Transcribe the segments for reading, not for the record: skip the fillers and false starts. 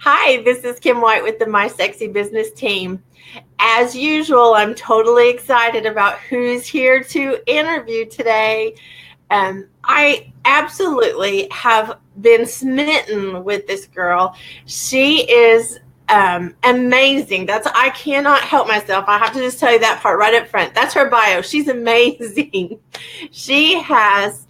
Hi, this is Kim White with the My Sexy Business team. As usual, I'm totally excited about who's here to interview today. I absolutely have been smitten with this girl. She is amazing. I cannot help myself. I have to just tell you that part right up front. That's her bio. She's amazing. She has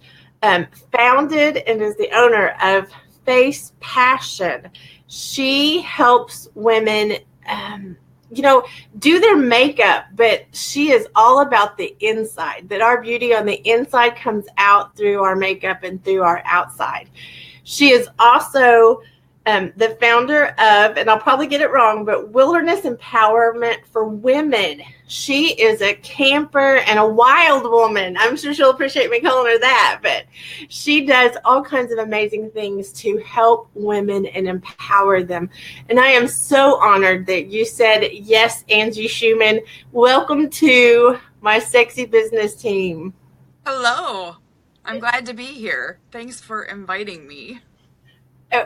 founded and is the owner of Face Passion. She helps women, um, do their makeup, but she is all about the inside, that our beauty on the inside comes out through our makeup and through our outside. She is also the founder of, and I'll probably get it wrong, but Wilderness Empowerment for Women. She is a camper and a wild woman. I'm sure she'll appreciate me calling her that, but she does all kinds of amazing things to help women and empower them. And I am so honored that you said yes, Angie Schuman. Welcome to my sexy business team. Hello. I'm glad to be here. Thanks for inviting me. Uh,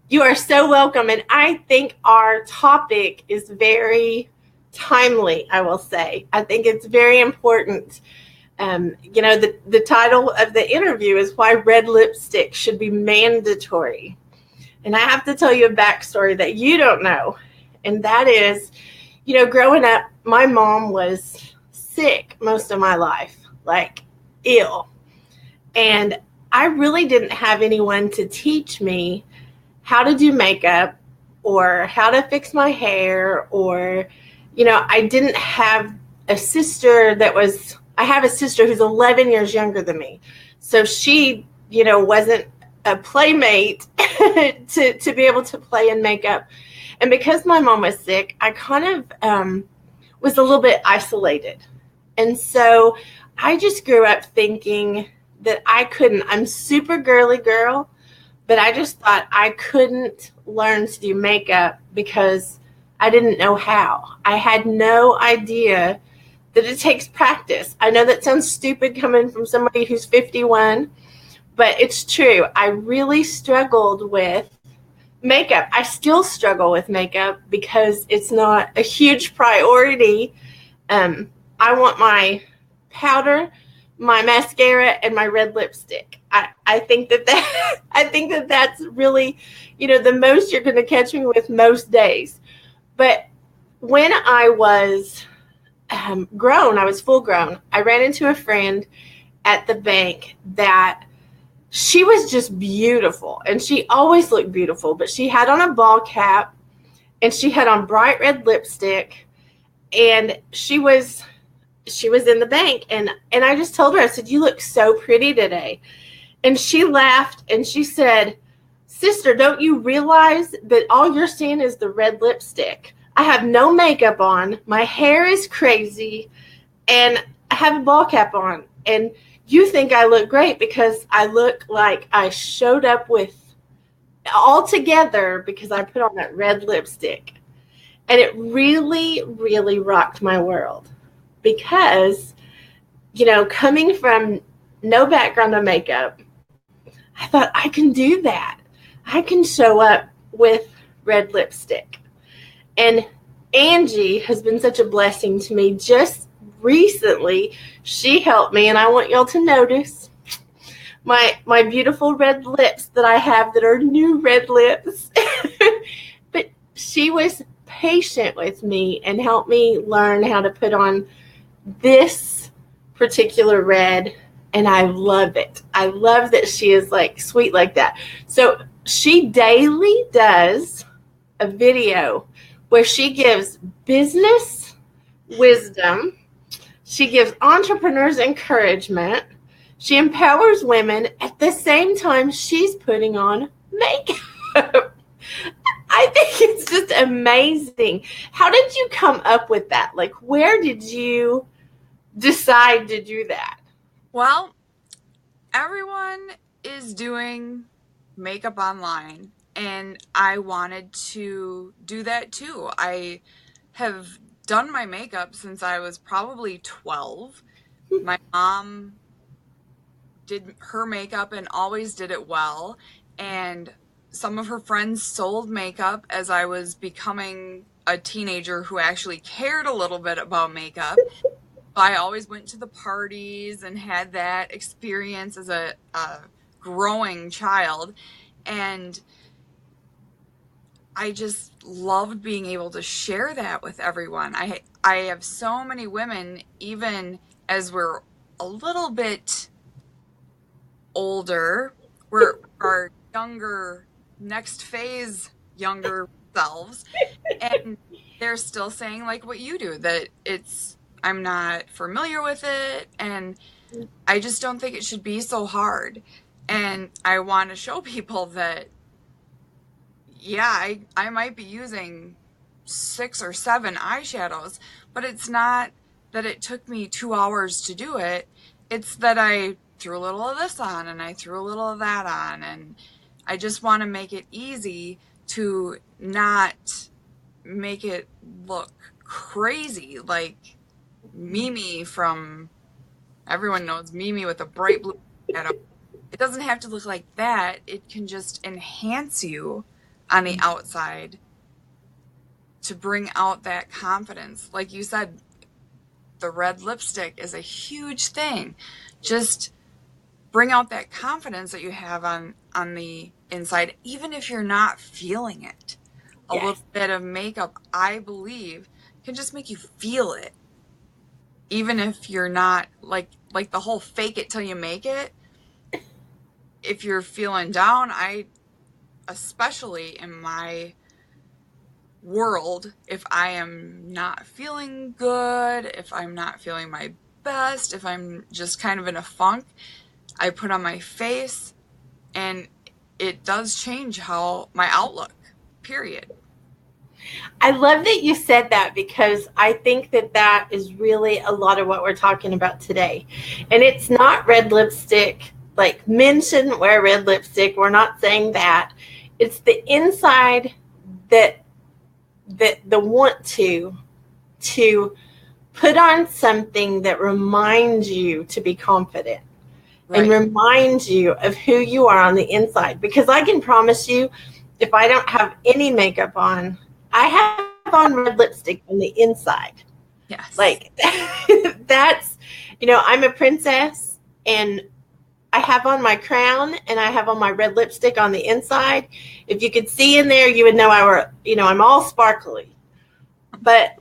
You are so welcome. And I think our topic is very timely, I will say. I think it's very important. The title of the interview is Why Red Lipstick Should Be Mandatory. And I have to tell you a backstory that you don't know. And that is, growing up, my mom was sick most of my life, like ill. And I really didn't have anyone to teach me how to do makeup or how to fix my hair, or, I didn't have a sister I have a sister who's 11 years younger than me. So she, wasn't a playmate to be able to play in makeup. And because my mom was sick, I kind of was a little bit isolated. And so I just grew up thinking that I couldn't. I'm super girly girl. But I just thought I couldn't learn to do makeup because I didn't know how. I had no idea that it takes practice. I know that sounds stupid coming from somebody who's 51, but it's true. I really struggled with makeup. I still struggle with makeup because it's not a huge priority. I want my powder, my mascara, and my red lipstick. I think that I think that that's really, the most you're going to catch me with most days. But when I was grown, I was full grown. I ran into a friend at the bank that she was just beautiful, and she always looked beautiful. But she had on a ball cap, and she had on bright red lipstick, and she was in the bank, and I just told her, I said, "You look so pretty today." And she laughed and she said, "Sister, don't you realize that all you're seeing is the red lipstick? I have no makeup on. My hair is crazy. And I have a ball cap on. And you think I look great because I look like I showed up with all together because I put on that red lipstick." And it really, really rocked my world because, coming from no background on makeup, I thought I can do that. I can show up with red lipstick. And Angie has been such a blessing to me. Just recently, she helped me, and I want y'all to notice my beautiful red lips that I have that are new red lips. But she was patient with me and helped me learn how to put on this particular red, and I love it. I love that she is like sweet like that. So she daily does a video where she gives business wisdom. She gives entrepreneurs encouragement. She empowers women. At the same time, she's putting on makeup. I think it's just amazing. How did you come up with that? Like, where did you decide to do that? Well, everyone is doing makeup online, and I wanted to do that too. I have done my makeup since I was probably 12. My mom did her makeup and always did it well. And some of her friends sold makeup as I was becoming a teenager who actually cared a little bit about makeup. I always went to the parties and had that experience as a growing child. And I just loved being able to share that with everyone. I have so many women, even as we're a little bit older, we're our younger, next phase younger selves, and they're still saying like what you do, that I'm not familiar with it, and I just don't think it should be so hard. And I want to show people that, yeah, I might be using 6 or 7 eyeshadows, but it's not that it took me 2 hours to do it. It's that I threw a little of this on and I threw a little of that on, and I just want to make it easy to not make it look crazy like Mimi from, everyone knows Mimi with a bright blue shadow. It doesn't have to look like that. It can just enhance you on the outside to bring out that confidence. Like you said, the red lipstick is a huge thing. Just bring out that confidence that you have on the inside, even if you're not feeling it. A little bit of makeup, I believe, can just make you feel it. Even if you're not like the whole fake it till you make it. If you're feeling down, especially in my world, if I am not feeling good, if I'm not feeling my best, if I'm just kind of in a funk, I put on my face, and it does change how my outlook, period. I love that you said that, because I think that is really a lot of what we're talking about today. And it's not red lipstick. Like, men shouldn't wear red lipstick. We're not saying that. It's the inside that the want to put on something that reminds you to be confident. Right. And reminds you of who you are on the inside. Because I can promise you, if I don't have any makeup on, I have on red lipstick on the inside. Yes. Like, that's, I'm a princess, and I have on my crown and I have on my red lipstick on the inside. If you could see in there, you would know I'm all sparkly. But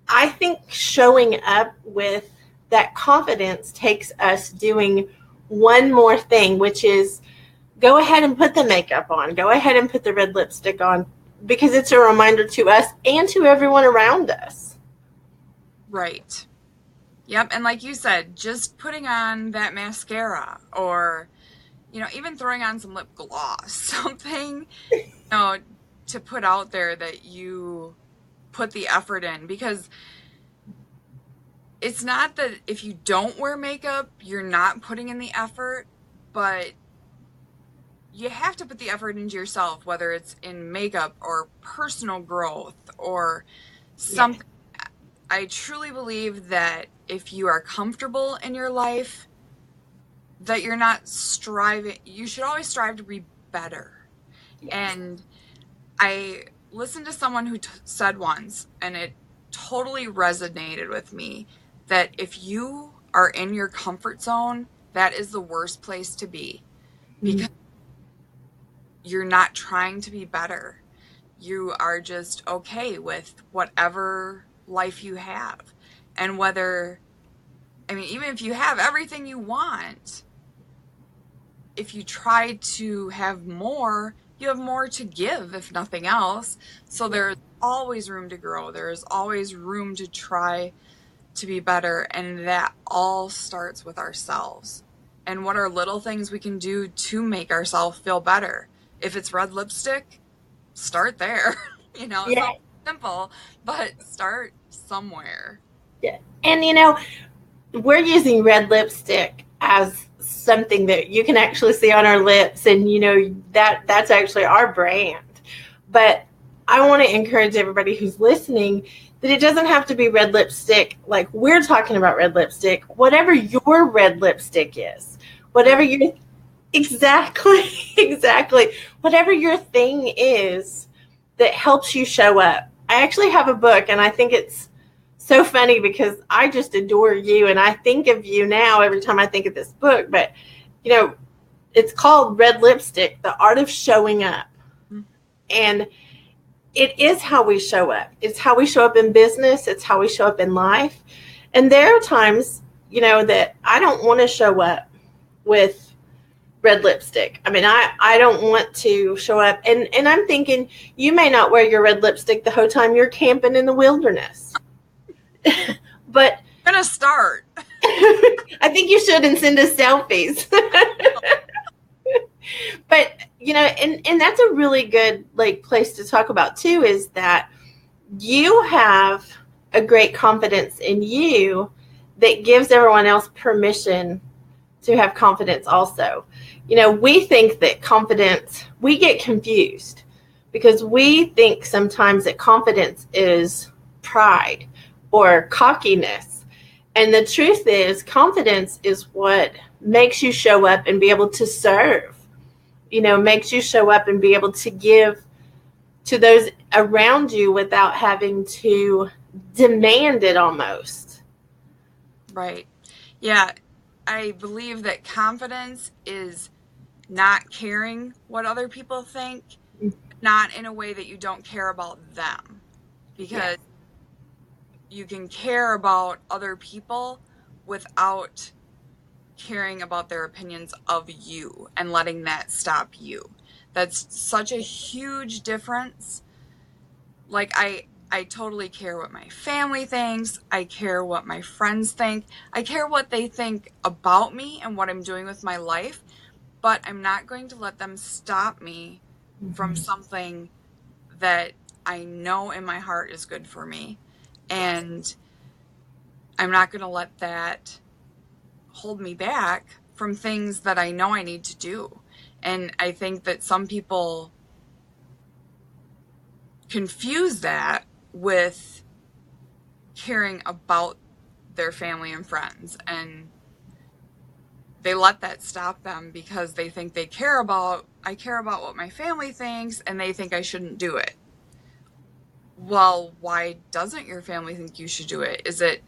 I think showing up with that confidence takes us doing one more thing, which is go ahead and put the makeup on. Go ahead and put the red lipstick on, because it's a reminder to us and to everyone around us. Right. Yep. And like you said, just putting on that mascara, or, even throwing on some lip gloss, something, to put out there that you put the effort in. Because it's not that if you don't wear makeup, you're not putting in the effort, but you have to put the effort into yourself, whether it's in makeup or personal growth or something. Yeah. I truly believe that if you are comfortable in your life, that you're not striving. You should always strive to be better. Yes. And I listened to someone who said once, and it totally resonated with me, that if you are in your comfort zone, that is the worst place to be. Because you're not trying to be better. You are just okay with whatever life you have. And even if you have everything you want, if you try to have more, you have more to give, if nothing else. So there's always room to grow. There's always room to try to be better. And that all starts with ourselves. And what are little things we can do to make ourselves feel better? If it's red lipstick, start there. It's simple, but start somewhere. Yeah. And, we're using red lipstick as something that you can actually see on our lips, and, that's actually our brand. But I want to encourage everybody who's listening that it doesn't have to be red lipstick like we're talking about red lipstick. Whatever your red lipstick is, whatever Exactly. Exactly. Whatever your thing is that helps you show up. I actually have a book, and I think it's so funny because I just adore you, and I think of you now every time I think of this book. But, you know, it's called Red Lipstick, The Art of Showing Up. Mm-hmm. And it is how we show up. It's how we show up in business. It's how we show up in life. And there are times, that I don't want to show up with red lipstick. I mean, I don't want to show up. And I'm thinking you may not wear your red lipstick the whole time you're camping in the wilderness. But I'm going to start. I think you should and send us selfies. But, and that's a really good place to talk about too, is that you have a great confidence in you that gives everyone else permission to have confidence also. We think that confidence, we get confused because we think sometimes that confidence is pride or cockiness. And the truth is, confidence is what makes you show up and be able to serve, makes you show up and be able to give to those around you without having to demand it almost. Right. Yeah. I believe that confidence is not caring what other people think, not in a way that you don't care about them, because you can care about other people without caring about their opinions of you and letting that stop you. That's such a huge difference. Like, I totally care what my family thinks. I care what my friends think. I care what they think about me and what I'm doing with my life. But I'm not going to let them stop me from something that I know in my heart is good for me. And I'm not going to let that hold me back from things that I know I need to do. And I think that some people confuse that with caring about their family and friends, and they let that stop them because they think I care about what my family thinks, and they think I shouldn't do it. Well, why doesn't your family think you should do it? Is it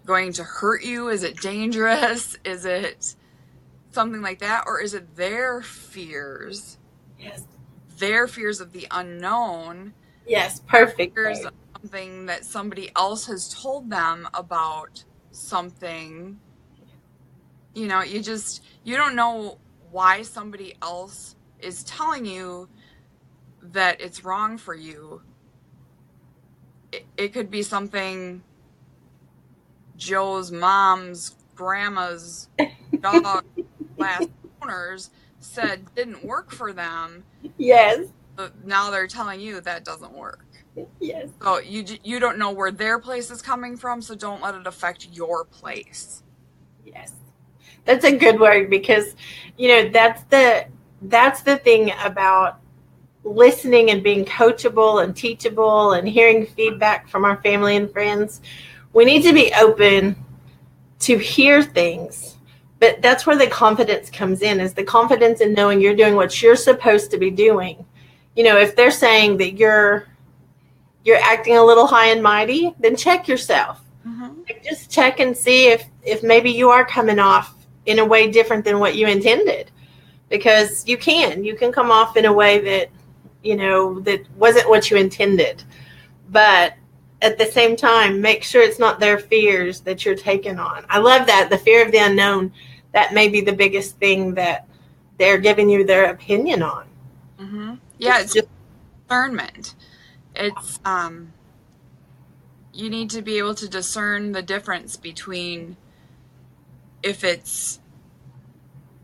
going to hurt you? Is it dangerous? Is it something like that? Or is it their fears? Yes. Their fears of the unknown. Yes, perfect. Fears of something that somebody else has told them about something. You don't know why somebody else is telling you that it's wrong for you. It could be something Joe's mom's grandma's dog last owners said didn't work for them. Yes. But now they're telling you that doesn't work. Yes. So you don't know where their place is coming from, so don't let it affect your place. Yes. That's a good word, because that's the thing about listening and being coachable and teachable and hearing feedback from our family and friends. We need to be open to hear things, but that's where the confidence comes in, is the confidence in knowing you're doing what you're supposed to be doing. If they're saying that you're acting a little high and mighty, then check yourself. Mm-hmm. Just check and see if maybe you are coming off in a way different than what you intended, because you can come off in a way that that wasn't what you intended. But at the same time, make sure it's not their fears that you're taking on. I love that, the fear of the unknown. That may be the biggest thing that they're giving you their opinion on. Mm-hmm. Yeah, it's just discernment. It's you need to be able to discern the difference between if it's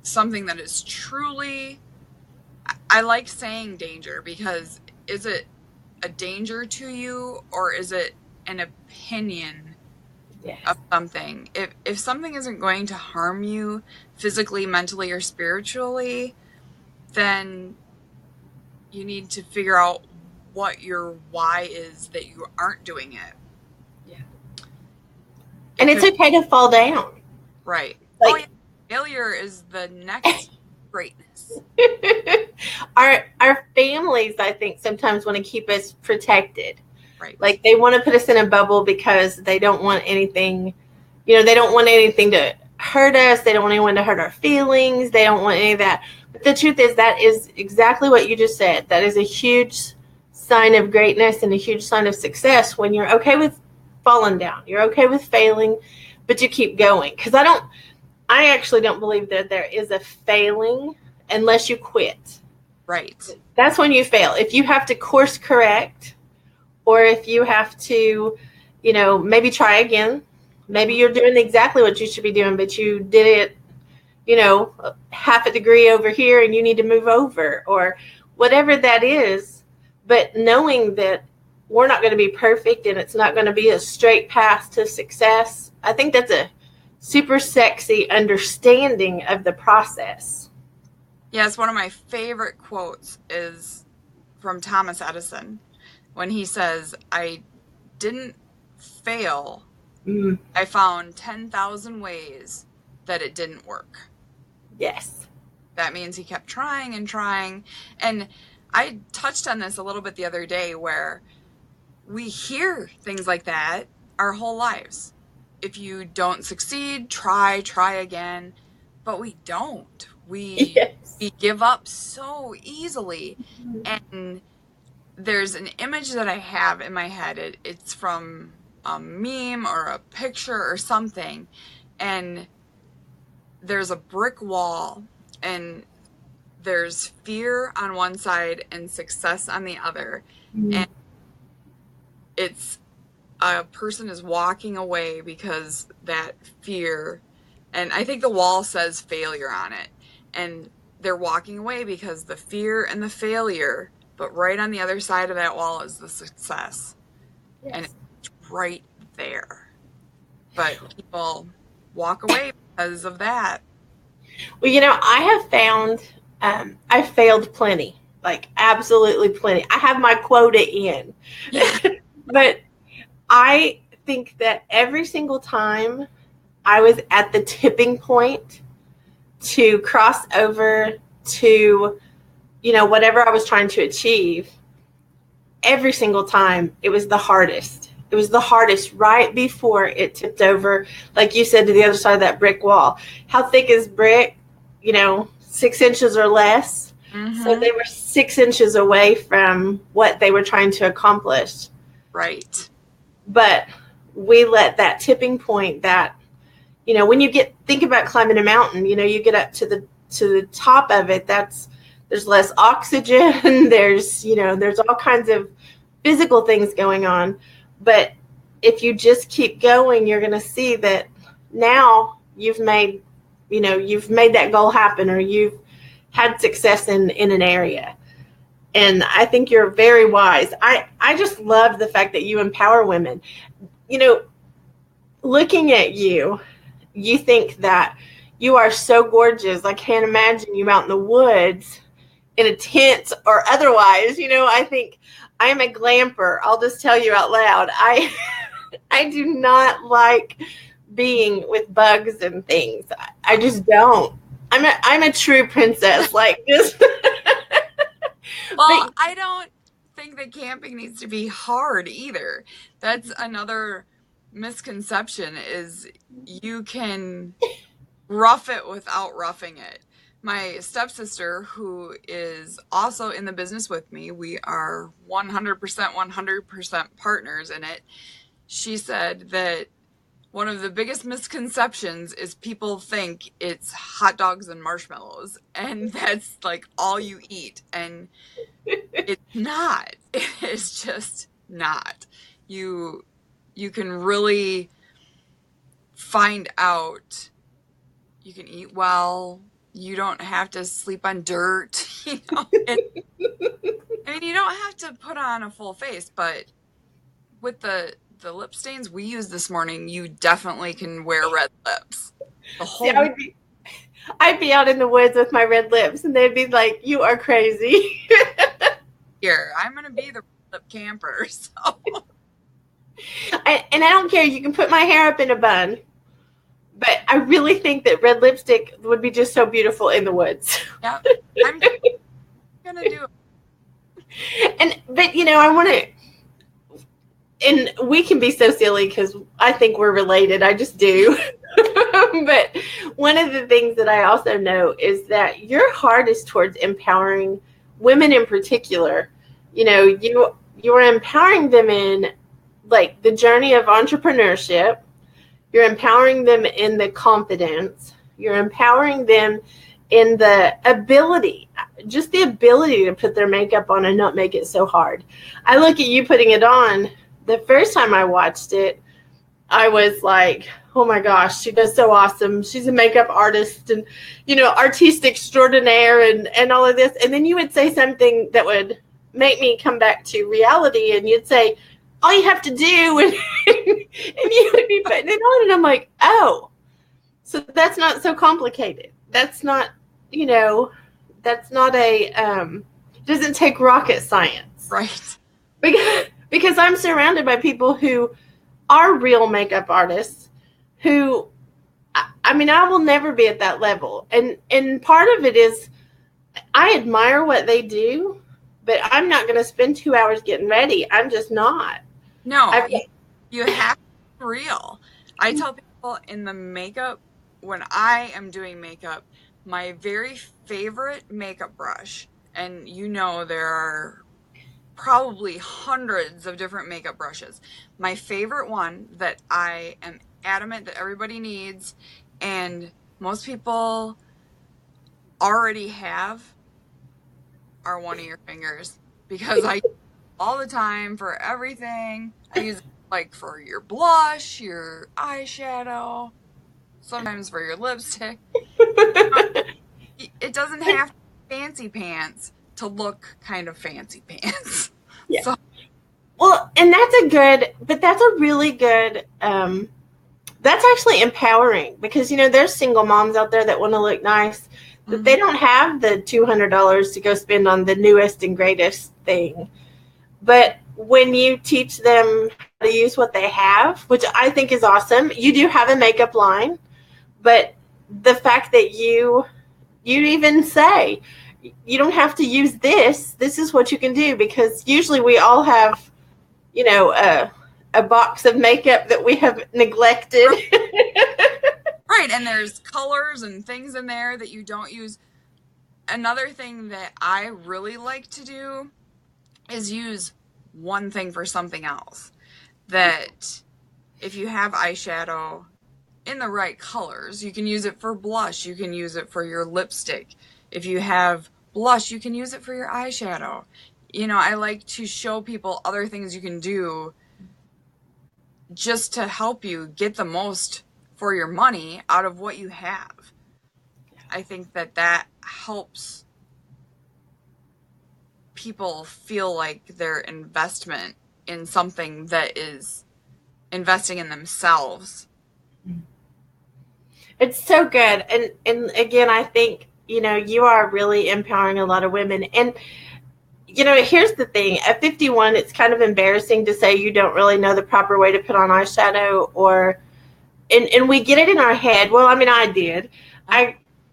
something that is truly, I like saying danger, because is it a danger to you, or is it an opinion of something? If something isn't going to harm you physically, mentally, or spiritually, then you need to figure out what your why is that you aren't doing it. Yeah. And it's okay to fall down. Right. Like, failure is the next greatness. Our families, I think, sometimes want to keep us protected. Right. Like they want to put us in a bubble because they don't want anything, they don't want anything to hurt us. They don't want anyone to hurt our feelings. They don't want any of that. But the truth is that is exactly what you just said. That is a huge sign of greatness and a huge sign of success when you're okay with falling down. You're okay with failing, but you keep going. Because I actually don't believe that there is a failing unless you quit. Right. That's when you fail. If you have to course correct, or if you have to, maybe try again. Maybe you're doing exactly what you should be doing, but you did it, half a degree over here and you need to move over or whatever that is. But knowing that we're not going to be perfect and it's not going to be a straight path to success, I think that's a super sexy understanding of the process. Yes, one of my favorite quotes is from Thomas Edison when he says, I didn't fail. I found 10,000 ways that it didn't work. Yes. That means he kept trying and trying. And I touched on this a little bit the other day where we hear things like that our whole lives. If you don't succeed, try again. But we don't. We give up so easily. And there's an image that I have in my head. It's from a meme or a picture or something. And there's a brick wall and there's fear on one side and success on the other. And it's a person is walking away because that fear, and I think the wall says failure on it, and they're walking away because the fear and the failure, but right on the other side of that wall is the success. Yes. And it's right there. But people walk away because of that. Well, I have found I failed plenty, like absolutely plenty. I have my quota in. Yeah. But I think that every single time I was at the tipping point to cross over to, whatever I was trying to achieve, every single time it was the hardest. It was the hardest right before it tipped over, like you said, to the other side of that brick wall. How thick is brick? 6 inches or less. Mm-hmm. So they were 6 inches away from what they were trying to accomplish. Right. But we let that tipping point that, when you think about climbing a mountain, you get up to the top of it, there's less oxygen. There's all kinds of physical things going on. But if you just keep going, you're going to see that now you've made that goal happen, or you've had success in an area. And I think you're very wise. I just love the fact that you empower women. Looking at you, you think that you are so gorgeous. I can't imagine you out in the woods in a tent or otherwise. I think I am a glamper. I'll just tell you out loud. I do not like being with bugs and things. I just don't. I'm a true princess like this. Well, I don't think that camping needs to be hard either. That's another misconception, is you can rough it without roughing it. My stepsister, who is also in the business with me, we are 100% partners in it. She said that one of the biggest misconceptions is people think it's hot dogs and marshmallows, and that's like all you eat. And it's not. It's just not. You can really find out. You can eat well. You don't have to sleep on dirt. You don't have to put on a full face, but with the lip stains we used this morning, you definitely can wear red lips. I'd be out in the woods with my red lips, and they'd be like, "You are crazy." Here, I'm going to be the lip camper. So. And I don't care. You can put my hair up in a bun, But I really think that red lipstick would be just so beautiful in the woods. Yep. I'm going to do it. But I want to, and we can be so silly because I think we're related. I just do. But one of the things that I also know is that your heart is towards empowering women in particular. You are empowering them in like the journey of entrepreneurship. You're empowering them in the confidence. You're empowering them in the ability, just the ability to put their makeup on and not make it so hard. I look at you putting it on. The first time I watched it, I was like, oh my gosh, she does so awesome. She's a makeup artist and, artiste extraordinaire and all of this. And then you would say something that would make me come back to reality, and you'd say, all you have to do, and you would be putting it on. And I'm like, oh, so that's not so complicated. That's not, that's not doesn't take rocket science. Right. Because I'm surrounded by people who are real makeup artists who, I will never be at that level. And part of it is I admire what they do, but I'm not going to spend 2 hours getting ready. I'm just not. No, you have to be real. I tell people in the makeup, when I am doing makeup, my very favorite makeup brush, and there are probably hundreds of different makeup brushes. My favorite one that I am adamant that everybody needs, and most people already have, are one of your fingers, because I use it all the time for everything. I use it like for your blush, your eyeshadow, sometimes for your lipstick. It doesn't have to be fancy pants to look kind of fancy pants. Yeah. So. Well, and that's a really good, that's actually empowering, because, there's single moms out there that want to look nice, but they don't have the $200 to go spend on the newest and greatest thing. But when you teach them how to use what they have, which I think is awesome, you do have a makeup line, but the fact that you even say, you don't have to use this. This is what you can do, because usually we all have, a box of makeup that we have neglected. Right, and there's colors and things in there that you don't use. Another thing that I really like to do is use one thing for something else. That if you have eyeshadow in the right colors, you can use it for blush, you can use it for your lipstick. If you have blush, you can use it for your eyeshadow. I like to show people other things you can do just to help you get the most for your money out of what you have. I think that helps people feel like their investment in something that is investing in themselves. It's so good. And again, I think, you are really empowering a lot of women. And, here's the thing. At 51, it's kind of embarrassing to say you don't really know the proper way to put on eyeshadow, and we get it in our head. Well, I did.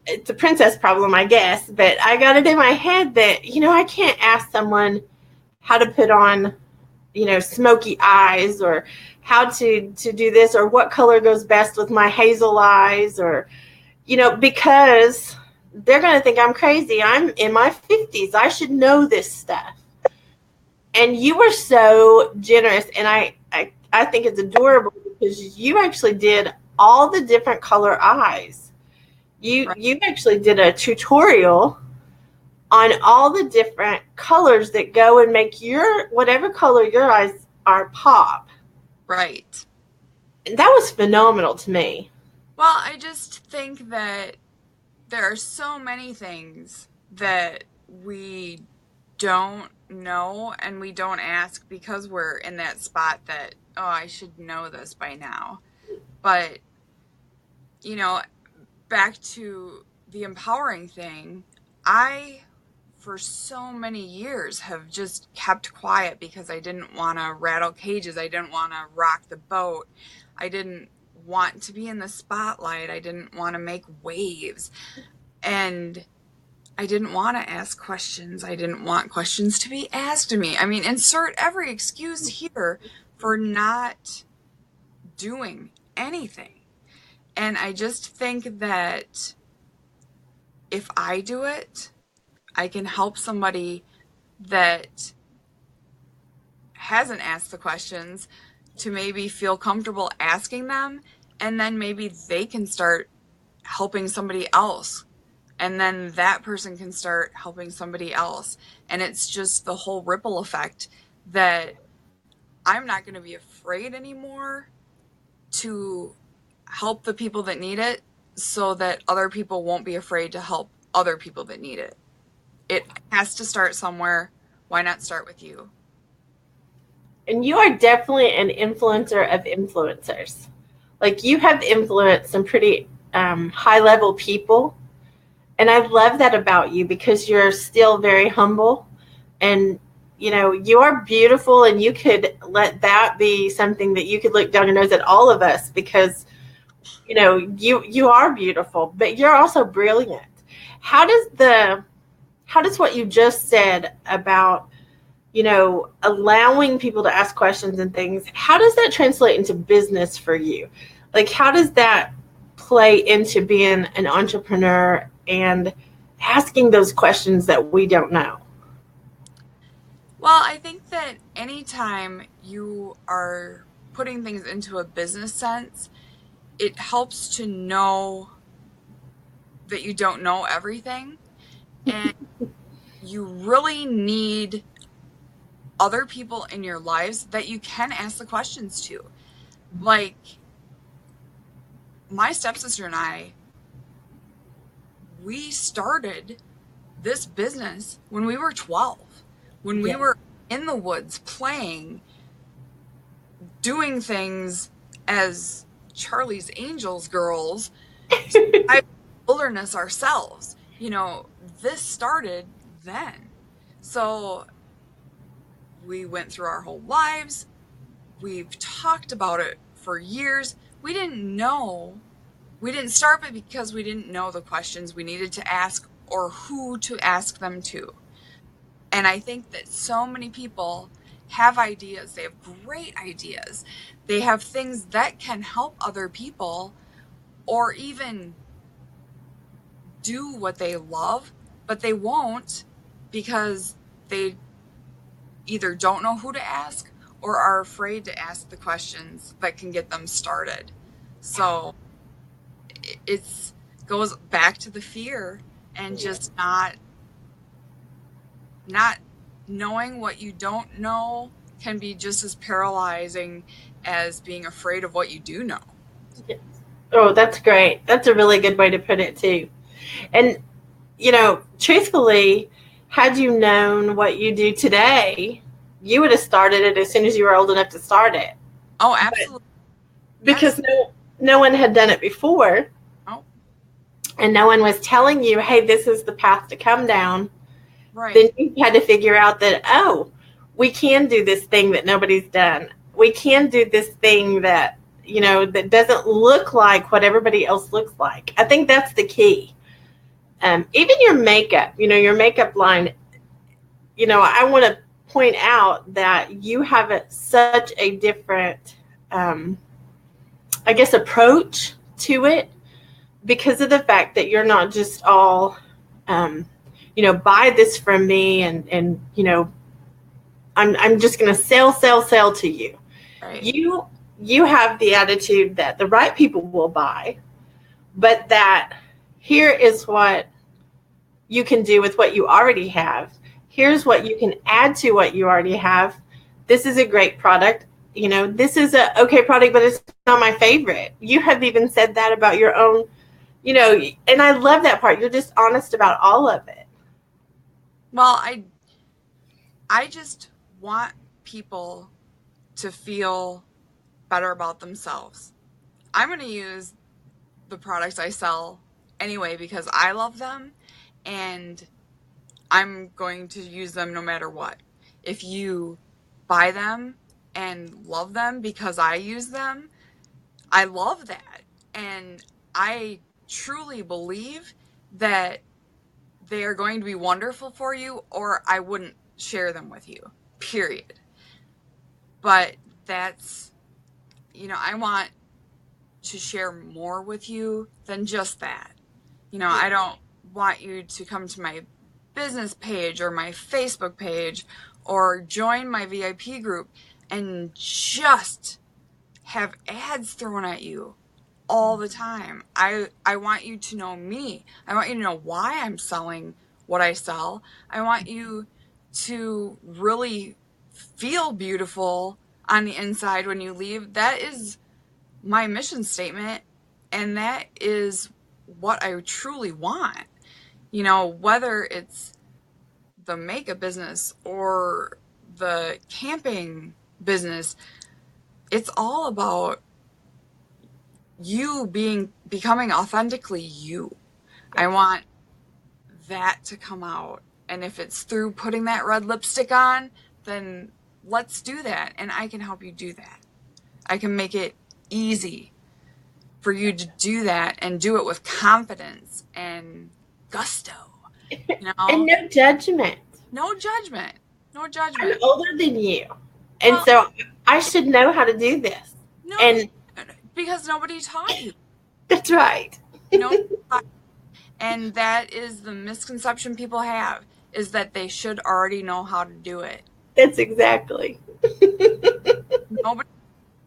It's a princess problem, I guess, but I got it in my head that, I can't ask someone how to put on, smoky eyes, or how to do this, or what color goes best with my hazel eyes, or, because they're going to think I'm crazy. I'm in my 50s. I should know this stuff. And you were so generous, and I think it's adorable, because you actually did all the different color eyes. You actually did a tutorial on all the different colors that go and make whatever color your eyes are pop. Right. And that was phenomenal to me. Well, I just think that there are so many things that we don't know and we don't ask because we're in that spot that, oh, I should know this by now. But, back to the empowering thing, I, for so many years, have just kept quiet because I didn't want to rattle cages. I didn't want to rock the boat. I didn't want to be in the spotlight. I didn't want to make waves. And I didn't want to ask questions. I didn't want questions to be asked of me. I mean, insert every excuse here for not doing anything. And I just think that if I do it, I can help somebody that hasn't asked the questions to maybe feel comfortable asking them, and then maybe they can start helping somebody else, and then that person can start helping somebody else, and it's just the whole ripple effect that I'm not going to be afraid anymore to help the people that need it, so that other people won't be afraid to help other people that need it. It has to start somewhere. Why not start with you? And you are definitely an influencer of influencers. Like, you have influenced some pretty high level people. And I love that about you, because you're still very humble, and you are beautiful, and you could let that be something that you could look down your nose at all of us, because you are beautiful, but you're also brilliant. How does what you just said about allowing people to ask questions and things, how does that translate into business for you? Like, how does that play into being an entrepreneur and asking those questions that we don't know? Well, I think that anytime you are putting things into a business sense, it helps to know that you don't know everything, and you really need other people in your lives that you can ask the questions to. Like, my stepsister and I, we started this business when we were 12, when we were in the woods playing, doing things as Charlie's Angels girls, I wilderness ourselves. This started then. So we went through our whole lives. We've talked about it for years. We didn't start it because we didn't know the questions we needed to ask or who to ask them to. And I think that so many people have ideas. They have great ideas. They have things that can help other people, or even do what they love, but they won't, because they either don't know who to ask or are afraid to ask the questions that can get them started. So it goes back to the fear, and just not knowing what you don't know can be just as paralyzing as being afraid of what you do know. Yes. Oh, that's great. That's a really good way to put it too. And truthfully, had you known what you do today, you would have started it as soon as you were old enough to start it. Oh, absolutely. Because no one had done it before. Oh. And no one was telling you, hey, this is the path to come down. Right. Then you had to figure out that, we can do this thing that nobody's done. We can do this thing that, that doesn't look like what everybody else looks like. I think that's the key. Even your makeup, your makeup line, I want to point out that you have such a different, approach to it, because of the fact that you're not just all, buy this from me and I'm just going to sell to you. Right. You have the attitude that the right people will buy, but that here is what you can do with what you already have. Here's what you can add to what you already have. This is a great product. This is a okay product, but it's not my favorite. You have even said that about your own, and I love that part. You're just honest about all of it. Well, I just want people to feel better about themselves. I'm going to use the products I sell anyway because I love them, and I'm going to use them no matter what. If you buy them and love them because I use them, I love that. And I truly believe that they are going to be wonderful for you, or I wouldn't share them with you, period. But that's, I want to share more with you than just that. I don't want you to come to my business page or my Facebook page or join my VIP group and just have ads thrown at you all the time. I want you to know me. I want you to know why I'm selling what I sell. I want you to really feel beautiful on the inside when you leave. That is my mission statement, and that is what I truly want. Whether it's the makeup business or the camping business, it's all about you becoming authentically you. I want that to come out. And if it's through putting that red lipstick on, then let's do that. And I can help you do that. I can make it easy for you to do that and do it with confidence and gusto. And no judgment. No judgment. No judgment. I'm older than you. And so I should know how to do this. No, and because nobody taught you. That's right. And that is the misconception people have, is that they should already know how to do it. That's exactly.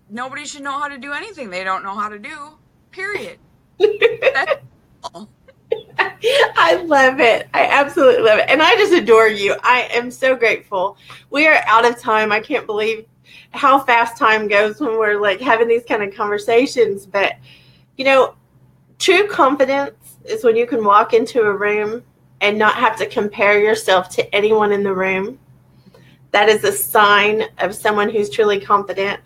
Nobody should know how to do anything they don't know how to do, period. That's all. I love it. I absolutely love it. And I just adore you. I am so grateful. We are out of time. I can't believe how fast time goes when we're like having these kind of conversations. But, true confidence is when you can walk into a room and not have to compare yourself to anyone in the room. That is a sign of someone who's truly confident.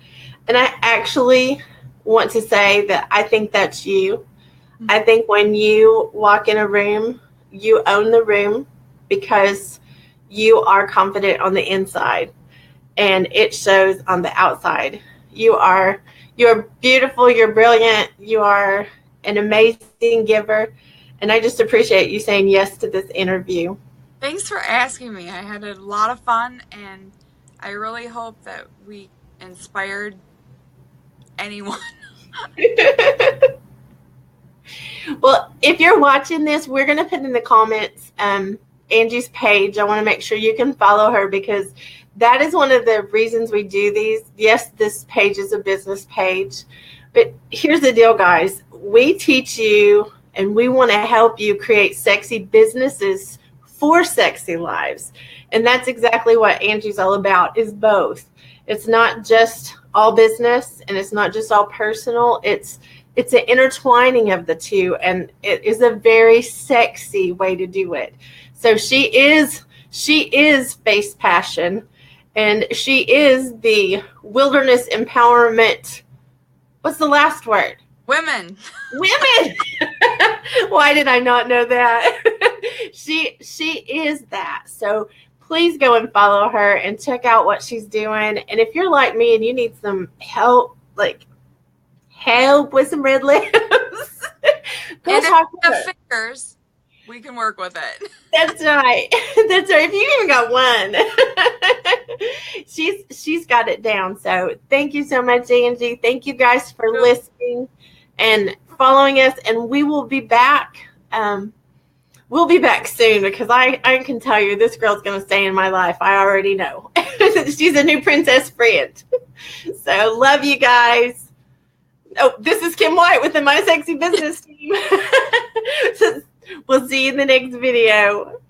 And I actually want to say that I think that's you. I think when you walk in a room, you own the room because you are confident on the inside and it shows on the outside. You're beautiful, you're brilliant, you are an amazing giver, and I just appreciate you saying yes to this interview. Thanks for asking me. I had a lot of fun, and I really hope that we inspired anyone. Well, if you're watching this, we're going to put in the comments Angie's page. I want to make sure you can follow her because that is one of the reasons we do these. Yes, this page is a business page, but here's the deal, guys. We teach you and we want to help you create sexy businesses for sexy lives. And that's exactly what Angie's all about, is both. It's not just all business and it's not just all personal. It's an intertwining of the two, and it is a very sexy way to do it. So she is Face Passion, and she is the wilderness empowerment. What's the last word? Women. Why did I not know that? She is that. So please go and follow her and check out what she's doing. And if you're like me and you need some help, help with some red lips, go and talk if to her. Fingers, we can work with it. That's right. That's right. If you even got one, she's got it down. So thank you so much, Angie. Thank you guys for listening and following us. And we will be back. We'll be back soon because I can tell you this girl's going to stay in my life. I already know. She's a new princess friend. So love you guys. Oh, this is Kim White with the My Sexy Business team. We'll see you in the next video.